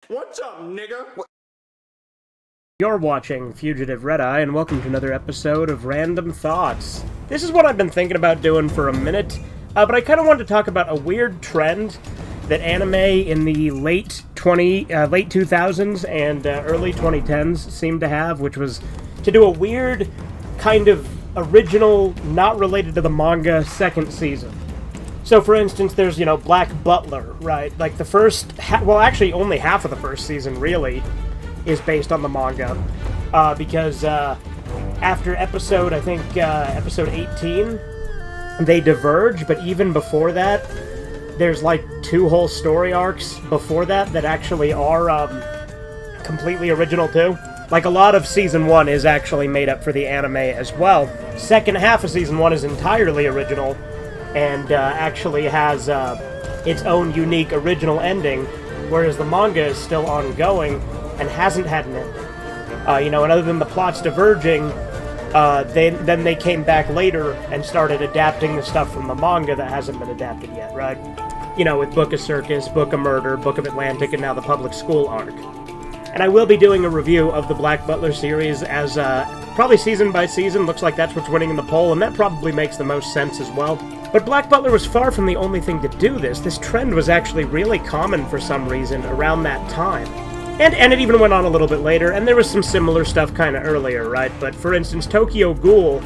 What's up, nigga? You're watching Fugitive Red Eye, and welcome to another episode of Random Thoughts. This is what I've been thinking about doing for a minute, but I kind of wanted to talk about a weird trend that anime in the late 2000s and early 2010s seemed to have, which was to do a weird kind of original, not related to the manga, second season. So, for instance, there's, Black Butler, right? Like, the first, actually, only half of the first season, really, is based on the manga. Because after episode 18, they diverge, but even before that, there's, like, two whole story arcs before that actually are completely original, too. Like, a lot of Season 1 is actually made up for the anime as well. Second half of Season 1 is entirely original, and actually has its own unique original ending, whereas the manga is still ongoing and hasn't had an ending. And other than the plots diverging, then they came back later and started adapting the stuff from the manga that hasn't been adapted yet, right? With Book of Circus, Book of Murder, Book of Atlantic, and now the Public School arc. And I will be doing a review of the Black Butler series as probably season by season. Looks like that's what's winning in the poll, and that probably makes the most sense as well. But Black Butler was far from the only thing to do this. This trend was actually really common for some reason around that time. And it even went on a little bit later, and there was some similar stuff kind of earlier, right? But for instance, Tokyo Ghoul,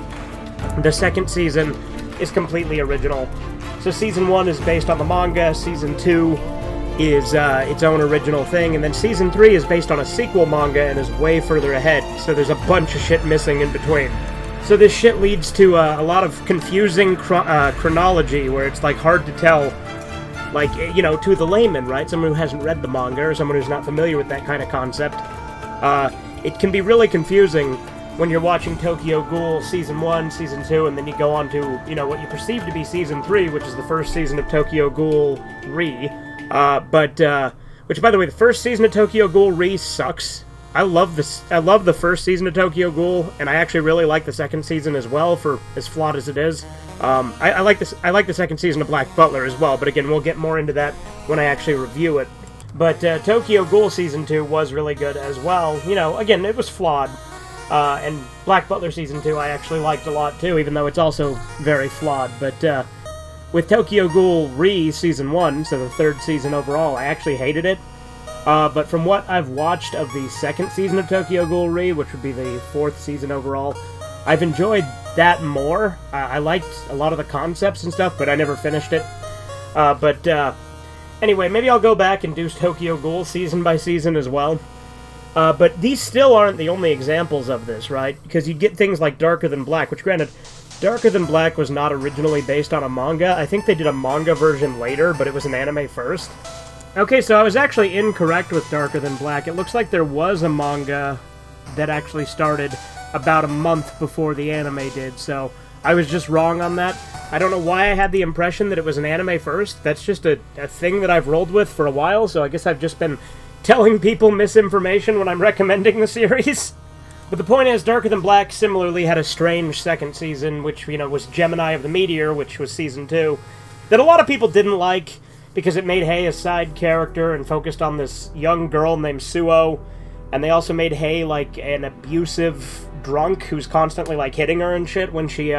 the second season, is completely original. So Season 1 is based on the manga, Season 2 is its own original thing, and then Season 3 is based on a sequel manga and is way further ahead, so there's a bunch of shit missing in between. So this shit leads to a lot of confusing chronology, where it's, like, hard to tell, like, to the layman, right? Someone who hasn't read the manga, or someone who's not familiar with that kind of concept. It can be really confusing when you're watching Tokyo Ghoul Season 1, Season 2, and then you go on to, what you perceive to be Season 3, which is the first season of Tokyo Ghoul Re. Which, by the way, the first season of Tokyo Ghoul Re sucks. I love the first season of Tokyo Ghoul, and I actually really like the second season as well, for as flawed as it is. I like the second season of Black Butler as well, but again, we'll get more into that when I actually review it. But Tokyo Ghoul Season 2 was really good as well. Again, it was flawed. And Black Butler Season 2 I actually liked a lot too, even though it's also very flawed. But with Tokyo Ghoul Re Season 1, so the third season overall, I actually hated it. But from what I've watched of the second season of Tokyo Ghoul Re, which would be the fourth season overall, I've enjoyed that more. I liked a lot of the concepts and stuff, but I never finished it. Anyway, maybe I'll go back and do Tokyo Ghoul season by season as well. But these still aren't the only examples of this, right? Because you get things like Darker Than Black, which, granted, Darker Than Black was not originally based on a manga. I think they did a manga version later, but it was an anime first. Okay, so I was actually incorrect with Darker Than Black. It looks like there was a manga that actually started about a month before the anime did, so I was just wrong on that. I don't know why I had the impression that it was an anime first. That's just a thing that I've rolled with for a while, so I guess I've just been telling people misinformation when I'm recommending the series. But the point is, Darker Than Black similarly had a strange second season, which, was Gemini of the Meteor, which was Season 2, that a lot of people didn't like, because it made Hei a side character and focused on this young girl named Suo, and they also made Hei, like, an abusive drunk who's constantly, like, hitting her and shit when she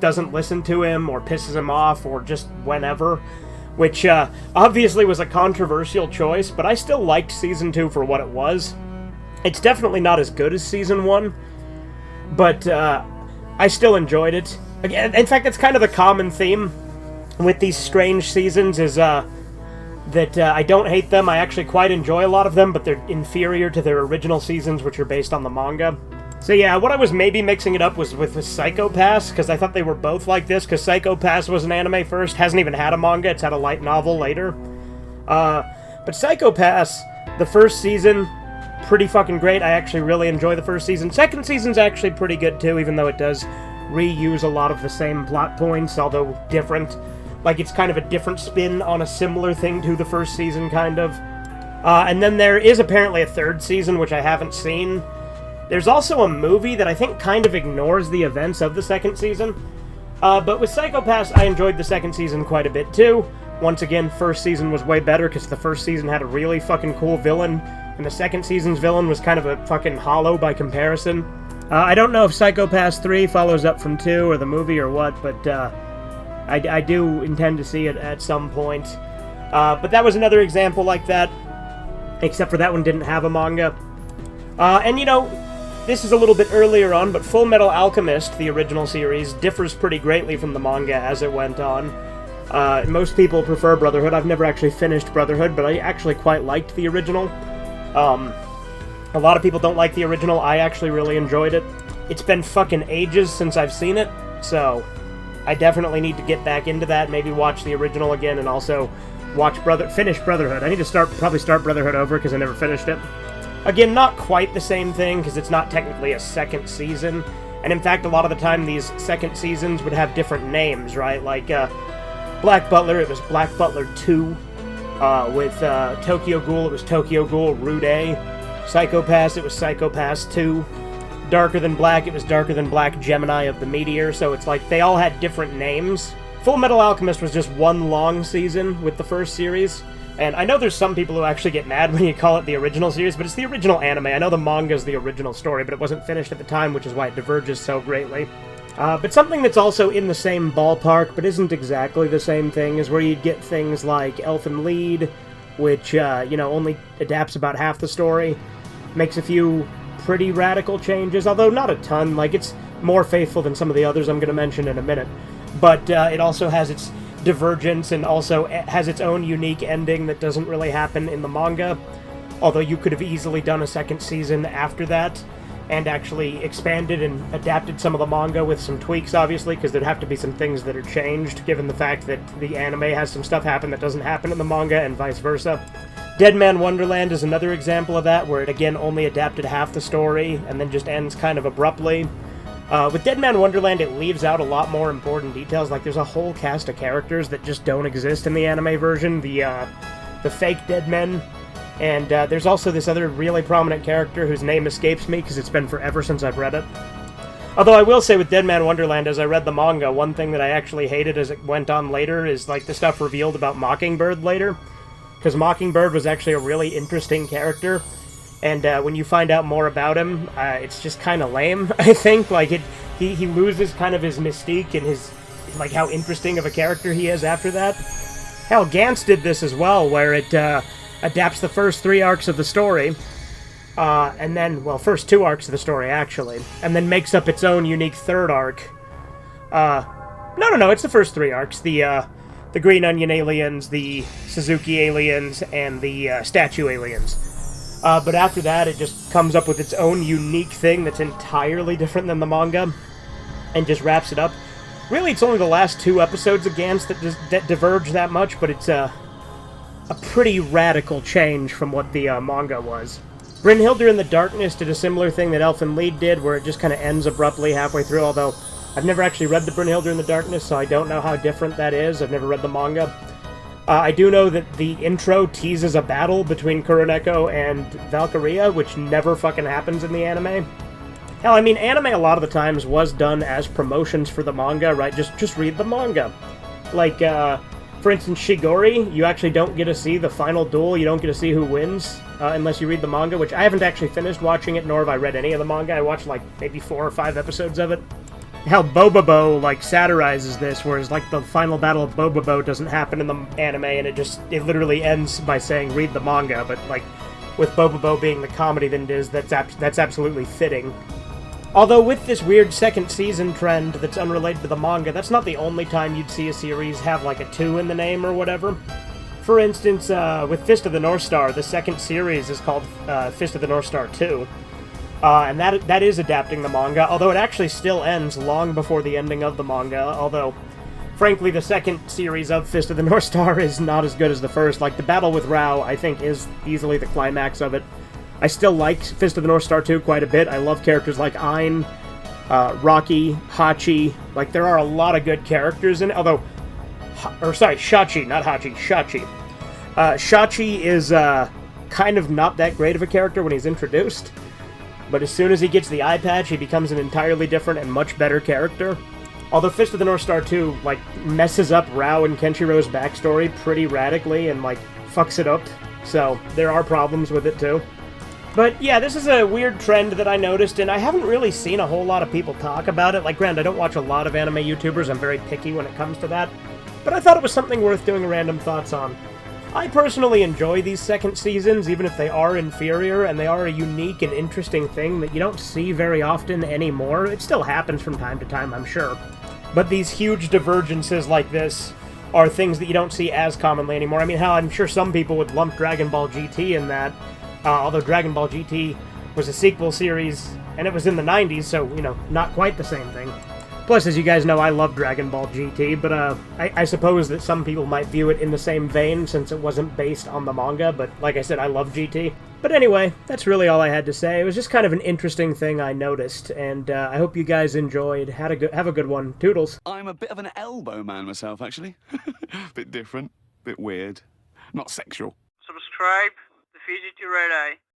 doesn't listen to him or pisses him off or just whenever, which, obviously was a controversial choice, but I still liked Season 2 for what it was. It's definitely not as good as Season 1, but, I still enjoyed it. Again, in fact, that's kind of the common theme with these strange seasons, is that I don't hate them. I actually quite enjoy a lot of them, but they're inferior to their original seasons, which are based on the manga. So yeah, what I was maybe mixing it up was with Psycho Pass, because I thought they were both like this, because Psycho Pass was an anime first, hasn't even had a manga, it's had a light novel later. But Psycho Pass, the first season, pretty fucking great. I actually really enjoy the first season. Second season's actually pretty good too, even though it does reuse a lot of the same plot points, although different. Like, it's kind of a different spin on a similar thing to the first season, kind of. And then there is apparently a third season, which I haven't seen. There's also a movie that I think kind of ignores the events of the second season. But with Psycho Pass, I enjoyed the second season quite a bit, too. Once again, first season was way better because the first season had a really fucking cool villain, and the second season's villain was kind of a fucking hollow by comparison. I don't know if Psycho Pass 3 follows up from 2 or the movie or what, but I do intend to see it at some point. But that was another example like that, except for that one didn't have a manga. And you know, this is a little bit earlier on, but Full Metal Alchemist, the original series, differs pretty greatly from the manga as it went on. Most people prefer Brotherhood. I've never actually finished Brotherhood, but I actually quite liked the original. A lot of people don't like the original. I actually really enjoyed it. It's been fucking ages since I've seen it, so I definitely need to get back into that, maybe watch the original again, and also finish Brotherhood. I need to probably start Brotherhood over, because I never finished it. Again, not quite the same thing, because it's not technically a second season, and in fact, a lot of the time, these second seasons would have different names, right? Like, Black Butler, it was Black Butler 2. With Tokyo Ghoul, it was Tokyo Ghoul Rude A. Psycho Pass, it was Psycho Pass 2. Darker Than Black, it was Darker Than Black Gemini of the Meteor, so it's like they all had different names. Full Metal Alchemist was just one long season with the first series, and I know there's some people who actually get mad when you call it the original series, but it's the original anime. I know the manga's the original story, but it wasn't finished at the time, which is why it diverges so greatly. But something that's also in the same ballpark, but isn't exactly the same thing, is where you'd get things like Elfen Lied, which, you know, only adapts about half the story, makes a few pretty radical changes, although not a ton. Like, it's more faithful than some of the others I'm going to mention in a minute. But it also has its divergence, and also has its own unique ending that doesn't really happen in the manga, although you could have easily done a second season after that, and actually expanded and adapted some of the manga with some tweaks, obviously, because there'd have to be some things that are changed, given the fact that the anime has some stuff happen that doesn't happen in the manga, and vice versa. Dead Man Wonderland is another example of that, where it again only adapted half the story, and then just ends kind of abruptly. With Dead Man Wonderland, it leaves out a lot more important details, like there's a whole cast of characters that just don't exist in the anime version, the fake Dead Men. And there's also this other really prominent character whose name escapes me, because it's been forever since I've read it. Although I will say with Dead Man Wonderland, as I read the manga, one thing that I actually hated as it went on later is like the stuff revealed about Mockingbird later. Because Mockingbird was actually a really interesting character, and when you find out more about him, it's just kind of lame, I think. Like, he loses kind of his mystique and his, like, how interesting of a character he is after that. Hell, Gantz did this as well, where it adapts the first 3 arcs of the story, and then, well, first 2 arcs of the story, actually, and then makes up its own unique 3rd arc. No, it's the first 3 arcs. The Green Onion aliens, the Suzuki aliens, and the Statue aliens. But after that, it just comes up with its own unique thing that's entirely different than the manga, and just wraps it up. Really, it's only the last 2 episodes of Gantz that diverge that much, but it's a pretty radical change from what the manga was. Brynhildr in the Darkness did a similar thing that Elfen Lied did, where it just kind of ends abruptly halfway through, although I've never actually read the Brynhildr in the Darkness, so I don't know how different that is. I've never read the manga. I do know that the intro teases a battle between Kuroneko and Valkyria, which never fucking happens in the anime. Hell, I mean, anime a lot of the times was done as promotions for the manga, right? Just read the manga. Like, for instance, Shigori, you actually don't get to see the final duel, you don't get to see who wins, unless you read the manga, which I haven't actually finished watching it, nor have I read any of the manga. I watched, like, maybe 4 or 5 episodes of it. Hell, Bobobo, like, satirizes this, whereas, like, the final battle of Bobobo doesn't happen in the anime, and it literally ends by saying, read the manga, but, like, with Bobobo being the comedy that it is, that's absolutely fitting. Although with this weird second season trend that's unrelated to the manga, that's not the only time you'd see a series have, like, a 2 in the name or whatever. For instance, with Fist of the North Star, the second series is called Fist of the North Star 2. And that is adapting the manga, although it actually still ends long before the ending of the manga, although, frankly, the second series of Fist of the North Star is not as good as the first. Like, the battle with Rao, I think, is easily the climax of it. I still like Fist of the North Star 2 quite a bit. I love characters like Ein, Rocky, Hachi. Like, there are a lot of good characters in it, although... Shachi, not Hachi, Shachi. Shachi is kind of not that great of a character when he's introduced, but as soon as he gets the eye patch, he becomes an entirely different and much better character. Although Fist of the North Star 2, like, messes up Rao and Kenshiro's backstory pretty radically and, like, fucks it up. So, there are problems with it, too. But, yeah, this is a weird trend that I noticed, and I haven't really seen a whole lot of people talk about it. Like, granted, I don't watch a lot of anime YouTubers, I'm very picky when it comes to that. But I thought it was something worth doing random thoughts on. I personally enjoy these second seasons, even if they are inferior, and they are a unique and interesting thing that you don't see very often anymore. It still happens from time to time, I'm sure. But these huge divergences like this are things that you don't see as commonly anymore. I mean, hell, I'm sure some people would lump Dragon Ball GT in that, although Dragon Ball GT was a sequel series, and it was in the 90s, so, you know, not quite the same thing. Plus, as you guys know, I love Dragon Ball GT, but I suppose that some people might view it in the same vein since it wasn't based on the manga, but like I said, I love GT. But anyway, that's really all I had to say. It was just kind of an interesting thing I noticed, and I hope you guys enjoyed. Have a good one. Toodles. I'm a bit of an elbow man myself, actually. Bit different, bit weird, not sexual. Subscribe to Fugitive Red Eye.